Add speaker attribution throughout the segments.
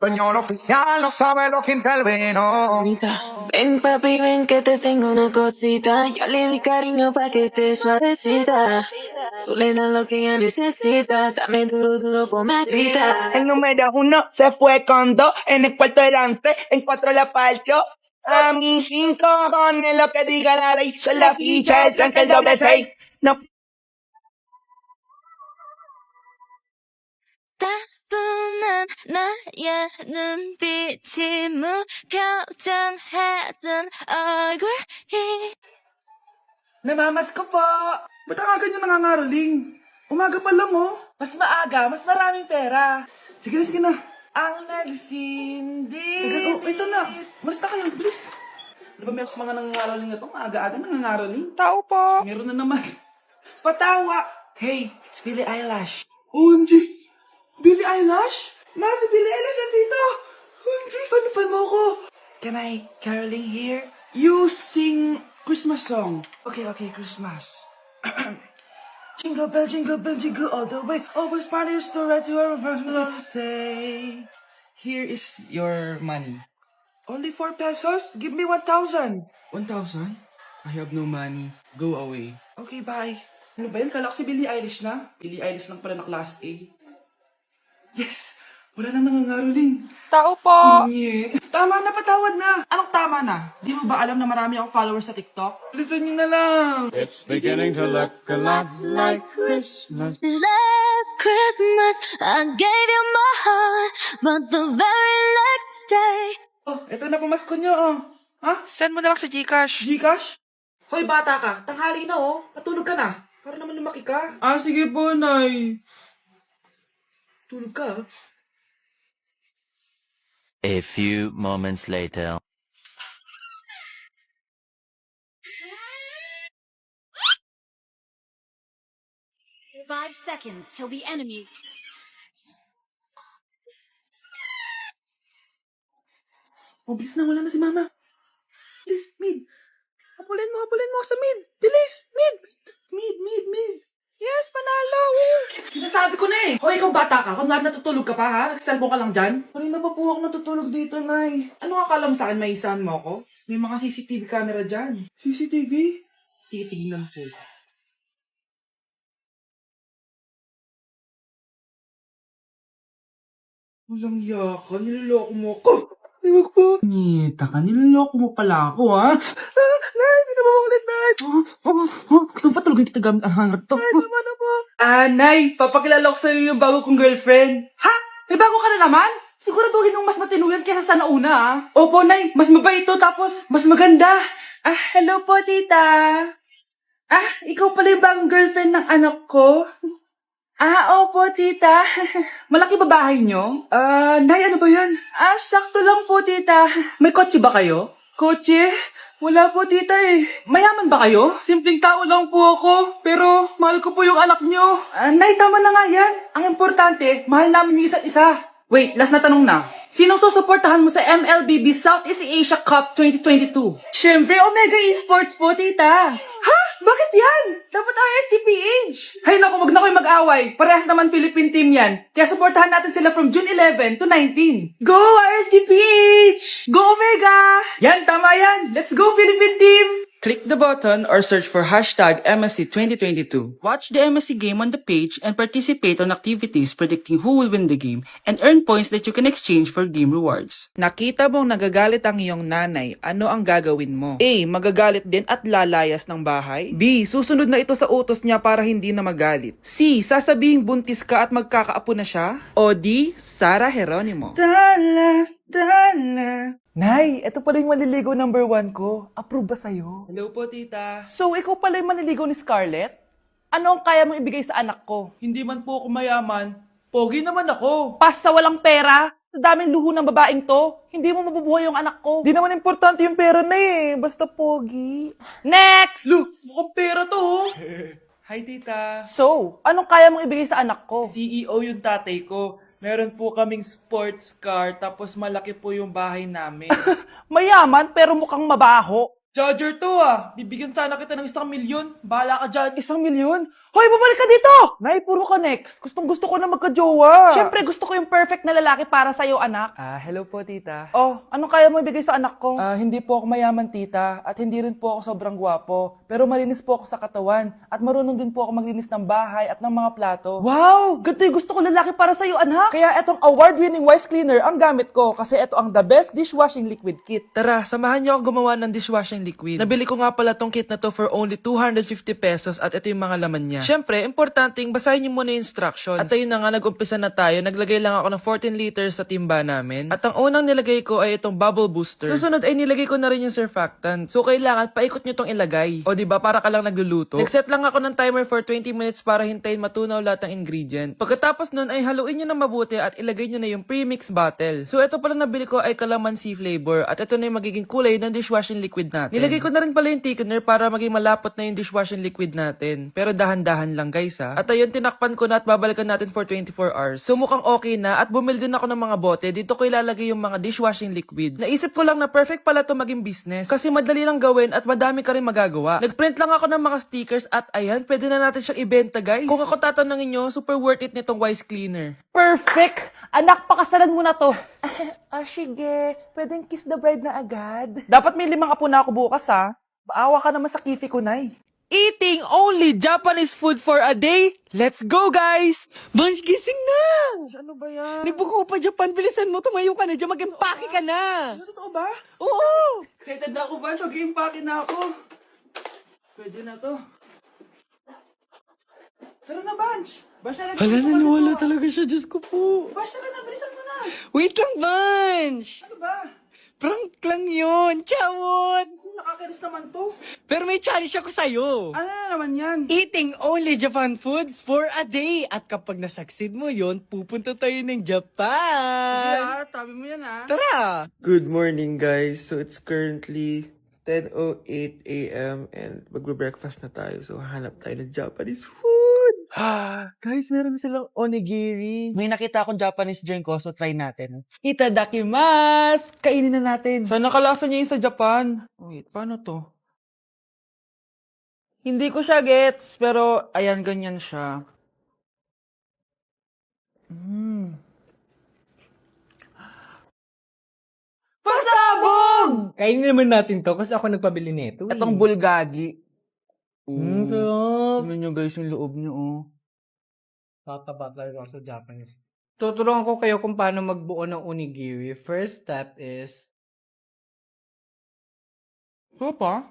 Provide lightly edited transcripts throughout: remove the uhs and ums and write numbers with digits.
Speaker 1: Señor oficial, no sabe lo que intervino.
Speaker 2: Ven papi, ven que te tengo una cosita. Yo le di cariño pa' que esté suavecita. Tú le das lo que ella necesita. Dame duro, duro, ponme a gritar.
Speaker 3: El número 1 se fue con 2, en el cuarto eran 3, en 4 la partió. A mí 5 cojones lo que diga la ley, son la ficha, el tranque, el doble 6. No.
Speaker 2: 따분한 나의 눈빛이 무표정해진 얼굴이
Speaker 4: Namamas ko po! Ba't ang aga niyo nangangaroling? Umaga pa lang oh. Mas maaga, mas maraming pera. Sige na, sige na. Ang nagsindi. Oh, ito na. Malis na kayo, bilis. Ano ba meron sa mga nangangaroling na to? Maaga-aga nangangaroling. Tao po. Meron na naman. Patawa. Hey, it's Billie Eilish. OMG! Billie Eilish? Si Billie Eilish nandito. OMG, fan mo ko. Can I caroling here? You sing Christmas song. Okay, Christmas. Jingle bell, jingle all the way. Always parties to right to our first love. Say, here is your money. Only 4 pesos? Give me 1,000. 1,000? I have no money. Go away. Okay, bye. Ano ba yun? Kala ko si Billie Eilish na. Billie Eilish lang pala na class A. Yes! Wala nang nangangaroling. Tao po! Nye. Tama na, patawad na. Anong tama na? Di mo ba alam na marami akong followers sa TikTok? Listen nyo na lang.
Speaker 5: It's beginning to look a lot like Christmas.
Speaker 2: Last Christmas I gave you my heart, but the very next day
Speaker 4: Oh, eto na pamasko nyo, oh. Ha?
Speaker 3: Send mo na lang sa Gcash.
Speaker 4: Gcash? Hoy, bata ka. Tanghali na, oh. Matulog ka na. Para naman lumaki ka. Sige po, Nay. Tulog ka,
Speaker 6: A few moments later.
Speaker 7: 5 seconds till the enemy.
Speaker 4: Oh, bilis na. Wala na si Mama. Bilis, mid. Hapulin mo sa mid. Bilis, mid. Mid. Yes, panalo. Sinasabi ko na eh. Hoy, ikaw bata ka. Kung nga natutulog ka pa ha? Nagsiselfon ka lang dyan? Kanina pa po ako natutulog dito, Nay. Ano akala mo sa akin, maisahan mo ako? May mga CCTV camera dyan. CCTV? Titignan po. Walang yaka, niloloko mo ako. Ay, wag po. Nita ka, niloloko mo pala ako, ha? Nay, hindi na mamulit, Nay. Gusto mo pa tulogin kita gamit ang hangar to? Ay, tama na po. Nay, papakilala ko sa'yo yung bago kong girlfriend. Ha? May bago ka na naman? Siguraduhin mong mas matino yan kesa sa nauna, ha? Opo, Nay, mas mabait ito, tapos mas maganda. Hello po, tita. Ikaw pala yung bagong girlfriend ng anak ko? Opo, tita. Malaki ba bahay nyo? Nay, ano ba yan? Sakto lang po, tita. May kotse ba kayo? Kotse? Wala po, tita eh. Mayaman ba kayo? Simpleng tao lang po ako, pero mahal ko po yung anak nyo. Nay, tama na nga yan. Ang importante, mahal namin yung isa't isa. Wait, last na tanong na. Sinong susuportahan mo sa MLBB Southeast Asia Cup 2022? Siyempre, Omega Esports po, tita. Ha? Bakit yan? Dapat RSGPH. Hay naku, wag na kayo mag-away. Parehas naman Philippine team yan. Kaya supportahan natin sila from June 11 to 19. Go RSGPH! Go Omega! Yan, tama yan. Let's go Philippine team! Click the button or search for hashtag MSC 2022. Watch the MSC game on the page and participate on activities predicting who will win the game and earn points that you can exchange for game rewards.
Speaker 3: Nakita mong nagagalit ang iyong nanay, ano ang gagawin mo? A. Magagalit din at lalayas ng bahay. B. Susunod na ito sa utos niya para hindi na magalit. C. Sasabihing buntis ka at magkakaapo na siya. O D. Sara Geronimo. Dala. Nay, ito pala yung manliligaw number 1 ko. Approve ba sa'yo?
Speaker 4: Hello po, tita.
Speaker 3: So, ikaw pala yung manliligaw ni Scarlett? Ano ang kaya mong ibigay sa anak ko?
Speaker 4: Hindi man po ako mayaman, pogi naman ako.
Speaker 3: Pas sa walang pera? Sa daming luho ng babaeng to, hindi mo mabubuhay yung anak ko. Di naman importante yung pera na eh. Basta pogi. Next!
Speaker 4: Mukhang pera to, oh. Hi, tita.
Speaker 3: So, anong kaya mong ibigay sa anak ko?
Speaker 4: CEO yung tatay ko. Meron po kaming sports car, tapos malaki po yung bahay namin.
Speaker 3: Mayaman pero mukhang mabaho.
Speaker 4: Charger to ah! Bibigyan sana kita ng 1 milyon. Bahala ka dyan.
Speaker 3: 1 milyon? Hoy, babalik ka dito! Nay, puro ka next. Gustong-gusto ko na magka-jowa. Siyempre, gusto ko yung perfect na lalaki para sa'yo, anak. Hello po, tita. Oh, anong kaya mo ibigay sa anak ko? Hindi po ako mayaman, tita. At hindi rin po ako sobrang gwapo. Pero malinis po ako sa katawan. At marunong din po ako maglinis ng bahay at ng mga plato. Wow! Ganito yung gusto ko lalaki para sa'yo, anak. Kaya etong award-winning Wise Cleaner ang gamit ko. Kasi eto ang the best dishwashing liquid kit. Tara, samahan niyo ako gumawa ng dishwashing liquid. Nabili ko nga pala tong kit na to for only 250 pesos at ito yung mga laman niya. Siyempre, importanteng basahin niyo muna yung instructions. At ayun na nga, nag-umpisa na tayo. Naglagay lang ako ng 14 liters sa timba namin. At ang unang nilagay ko ay itong bubble booster. Susunod ay nilagay ko na rin yung surfactant. So, kailangan paikot niyo tong ilagay. O diba, para ka lang nagluluto. Nag-set lang ako ng timer for 20 minutes para hintayin matunaw lahat ng ingredient. Pagkatapos nun ay haluin niyo na mabuti at ilagay niyo na yung premix bottle. So, ito pala nabili ko ay calamansi flavor. At ito na yung magiging kulay ng dishwashing liquid natin. Nilagay ko na rin pala yung thickener para maging malapot na yung dishwashing liquid natin. Pero dahan-dahan lang guys ha. At ayun, tinakpan ko na at babalikan natin for 24 hours. So mukhang okay na at bumili din ako ng mga bote. Dito ko ilalagay yung mga dishwashing liquid. Naisip ko lang na perfect pala to maging business. Kasi madali lang gawin at madami ka rin magagawa. Nagprint lang ako ng mga stickers at ayan, pwede na natin siyang ibenta guys. Kung ako tatanungin nyo, super worth it nitong Wise Cleaner. Perfect! Anak, pakasalan mo na to. Sige. Pwedeng kiss the bride na agad. Dapat may 5 apo na ako bukas ha. Baawa ka naman sa kifi ko, nay. Eating only Japanese food for a day? Let's go, guys!
Speaker 8: Bunch, gising na!
Speaker 3: Ano ba yan?
Speaker 8: Nagbuko pa Japan, bilisan mo, tumayo ka na dyan, mag-empake ka na!
Speaker 3: Ano, totoo ba?
Speaker 8: Oo!
Speaker 3: Excited na ako, Bunch. Mag-impake na ako. Pwede na to. Tara na, Bunch. Bunch, na
Speaker 8: Hala, naniwala talaga siya, Diyos ko po.
Speaker 3: Bunch, tara na. Bilisan mo na.
Speaker 8: Wait lang, Bunch!
Speaker 3: Ano ba?
Speaker 8: Prank lang yun, chawot!
Speaker 3: Nakakainis naman to.
Speaker 8: Pero may challenge ako sa'yo.
Speaker 3: Ano na naman yan?
Speaker 8: Eating only Japan foods for a day. At kapag nasucceed mo yon, pupunta tayo ng Japan.
Speaker 3: Tabi mo yan
Speaker 8: Tara!
Speaker 9: Good morning guys. So it's currently 10:08 a.m. and magbe-breakfast na tayo. So hanap tayo ng Japanese food.
Speaker 3: Guys, meron silang onigiri. May nakita akong Japanese drink ko, so try natin. Itadakimasu! Kainin na natin. Sana kalasa niya yung sa Japan. Wait, paano to? Hindi ko siya gets, pero ayan, ganyan siya. Pasabog!
Speaker 8: Kainin naman natin to kasi ako nagpabili nito.
Speaker 3: Itong bulgagi.
Speaker 8: Sarap.
Speaker 3: Tignan nyo guys yung loob nyo, oh.
Speaker 8: Tataba tayo sa Japanese. Tuturuan ko kayo kung paano magbuo ng onigiri. First step is...
Speaker 3: Ito pa?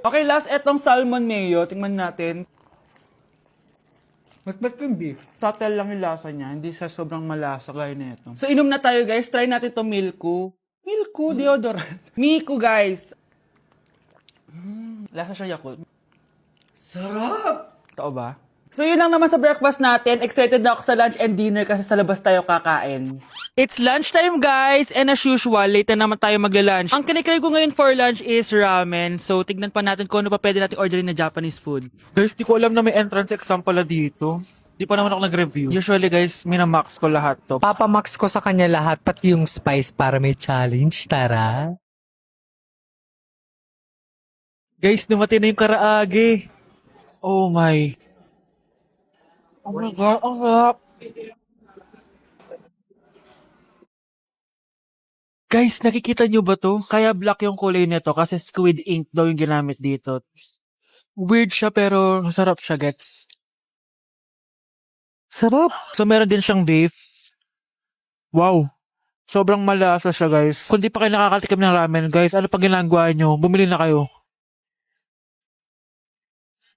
Speaker 3: Okay, last etong salmon mayo. Tingnan natin.
Speaker 8: Mas yung beef.
Speaker 3: Subtle lang yung lasa niya. Hindi siya sobrang malasa gaya na ito. So, inom na tayo guys. Try natin to Milku. Milku, deodorant. Miku guys. Lasa siya Yakult.
Speaker 8: Sarap!
Speaker 3: Totoo ba? So, yun lang naman sa breakfast natin. Excited na ako sa lunch and dinner kasi sa labas tayo kakain. It's lunchtime, guys! And as usual, late na naman tayo magla-lunch. Ang kinikrave ko ngayon for lunch is ramen. So, tignan pa natin kung ano pa pwede natin orderin na Japanese food. Guys, di ko alam na may entrance exam pala dito. Di pa naman ako nag-review. Usually, guys, minamax ko lahat to.
Speaker 8: Papamax ko sa kanya lahat, pati yung spice para may challenge. Tara!
Speaker 3: Guys, dumating na yung karaage. Oh my. Oh my God, ang sarap. Guys, nakikita nyo ba to? Kaya black yung kulay nito kasi squid ink daw yung ginamit dito. Weird siya pero masarap siya, gets. Sarap. So meron din siyang beef. Wow. Sobrang malasa siya, guys. Kung di pa kayo nakakatikim ng ramen, guys, ano pa ginagawa nyo? Bumili na kayo.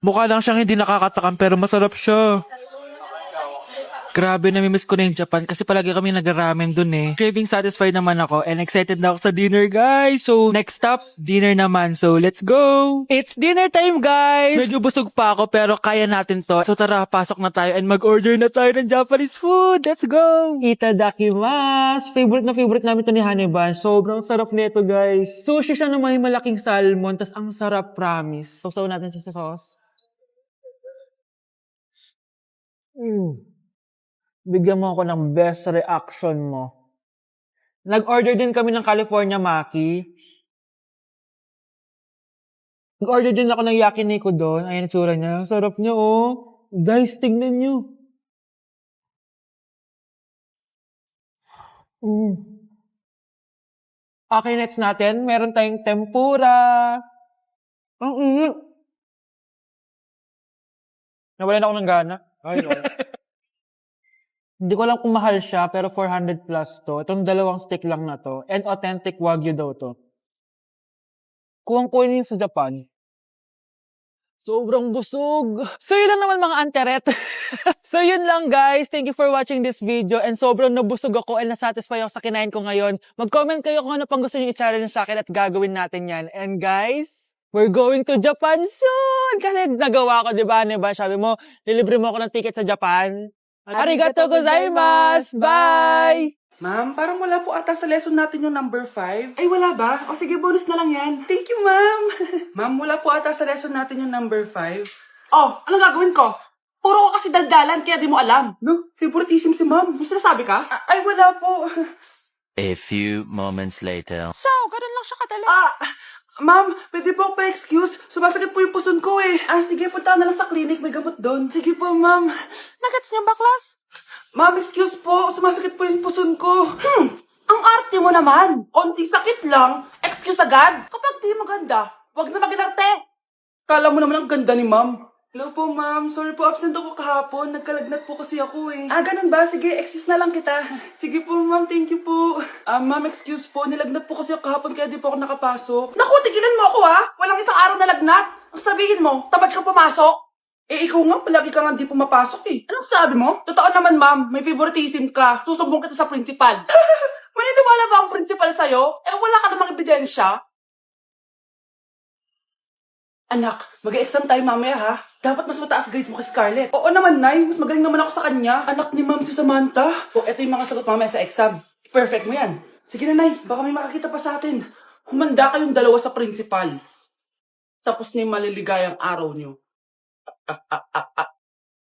Speaker 3: Mukha lang siyang hindi nakakatakam pero masarap siya. Grabe, namimiss ko na yung Japan kasi palagi kami nag-ramen dun eh. Craving satisfied naman ako and excited na ako sa dinner, guys. So, next stop, dinner naman. So, let's go! It's dinner time, guys! Medyo busog pa ako pero kaya natin to. So, tara, pasok na tayo and mag-order na tayo ng Japanese food. Let's go! Itadakimasu! Favorite na favorite namin to ni Haneban. Sobrang sarap nito, guys. Sushi siya na may malaking salmon, tas ang sarap, promise. Sausaw natin sa sauce. Bigyan mo ako ng best reaction mo. Nag-order din kami ng California Maki.
Speaker 4: Nag-order din ako ng yakiniku doon. Ayan, tsura niya. Ang sarap niya, oh. Guys, tignan niyo. Okay, next natin. Meron tayong tempura. Ang init. Nawalan ako ng gana. Ay, no. Hindi ko alam kung mahal siya, pero 400 plus to. Itong dalawang stick lang na to. And authentic Wagyu daw to. Kung kunin sa Japan, sobrang busog. So yun lang naman mga anteret. So yun lang guys. Thank you for watching this video. And sobrang nabusog ako and nasatisfy ako sa kinain ko ngayon. Mag-comment kayo kung ano pang gusto nyo i-challenge sa akin at gagawin natin yan. And guys, we're going to Japan soon! Kasi nagawa ko, di ba? Sabi mo, nilibre mo ako ng ticket sa Japan. Arigato gozaimasu! Bye!
Speaker 3: Ma'am, parang wala po ata sa lesson natin yung number 5. Ay, wala ba? O sige, bonus na lang yan. Thank you, ma'am. Ma'am, wala po ata sa lesson natin yung number 5. Oh, anong gagawin ko? Puro ko kasi daldalan, kaya di mo alam. No, favoritism si ma'am. May sinasabi ka? Ay, wala po.
Speaker 6: A few moments later.
Speaker 3: So, ganun lang siya kadali. Ma'am, pwede po pa-excuse. Sumasakit po yung puson ko eh. Sige, punta na lang sa clinic. May gamot doon. Sige po, ma'am. Nagets niyo ba, class? Ma'am, excuse po. Sumasakit po yung puson ko. Ang arte mo naman. Onti sakit lang. Excuse agad. Kapag di maganda, wag na mag-inarte. Kala mo naman ang ganda ni ma'am. Hello po, ma'am. Sorry po, absent ako kahapon. Nagkalagnat po kasi ako eh. Ganun ba? Sige, excuse na lang kita. Sige po, ma'am. Thank you po. Ma'am, excuse po. Nilagnat po kasi ako kahapon kaya di po ako nakapasok. Naku, tigilan mo ako ha. Walang isang araw na lagnat. Ang sabihin mo, tamad kang pumasok. Ikaw nga, palagi ka nga di pumapasok eh. Anong sabi mo? Totoo naman, ma'am. May favoritism ka. Susumbong kita sa principal. Maniniwala ba ang principal sa'yo? Wala ka namang ebidensya. Anak, mag-e-exam tayo mamaya ha. Dapat mas mataas grades mo kay Scarlett. Oo naman, Nay. Mas magaling naman ako sa kanya. Anak ni ma'am si Samantha. Eto yung mga sagot mamaya sa exam. Perfect mo yan. Sige na, Nay. Baka may makakita pa sa atin. Humanda kayong dalawa sa principal. Tapos na yung maliligayang araw nyo.